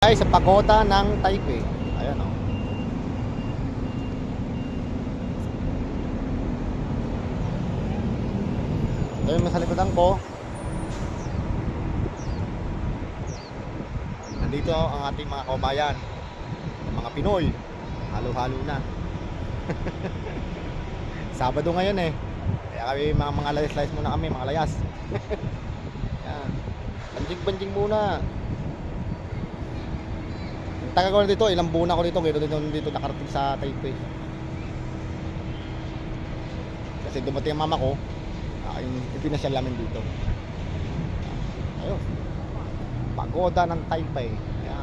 tayo sa pagoda ng Taipei. Ayan o. Ito yung sa likodan ko. Nandito ang ating mga kababayan, mga Pinoy. Halo-halo na. Sabado ngayon eh. Kaya kami mga layas-layas muna kami, mga layas. Yan. Banjing-banjing muna. Ang taga ko na dito, ilang buwan ako dito, dito nakarating sa Taipei. Kasi dumating ang mama ko, ipinasyal namin dito. Ayun. Pagoda ng Taipei. Ayan.